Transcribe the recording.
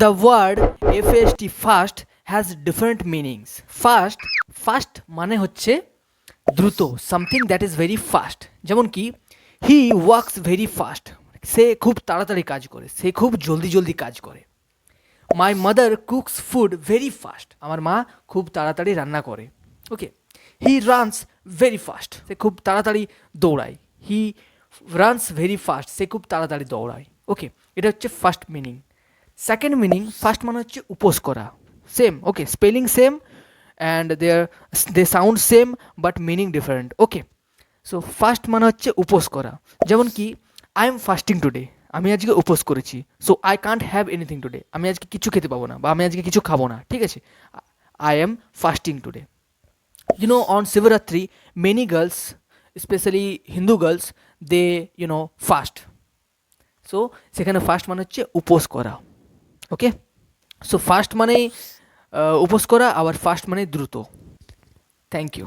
The word FAST fast has different meanings. Fast মানে হচ্ছে দ্রুত, something that is very fast. যেমন কি হি ওয়ার্কস ভেরি ফাস্ট, সে খুব তাড়াতাড়ি কাজ করে, সে খুব জলদি জলদি কাজ করে। My mother cooks food very fast, আমার মা খুব তাড়াতাড়ি রান্না করে। Okay, he runs very fast, সে খুব তাড়াতাড়ি দৌড়ায়। হি রানস ভেরি ফাস্ট, সে খুব তাড়াতাড়ি দৌড়ায়। ওকে, এটা হচ্ছে first meaning. Second meaning, first মানে হচ্ছে উপোস করা, same, okay, spelling same and they sound same but meaning different. Okay, so fast মানে হচ্ছে উপোস করা। যেমন কি আই এম ফাস্টিং টুডে, আমি আজকে উপোস করেছি। So I can't have anything today, আমি আজকে কিছু খেতে পাবো না বা আমি আজকে কিছু খাবো না, ঠিক আছে। I am fasting today. On Shivaratri, many girls, especially Hindu girls, they fast. So সেখানে ফাস্ট মানে হচ্ছে উপোস করা। ওকে, সো ফাস্ট মানে উপোস করা, আবার ফাস্ট মানে দ্রুত। Thank you.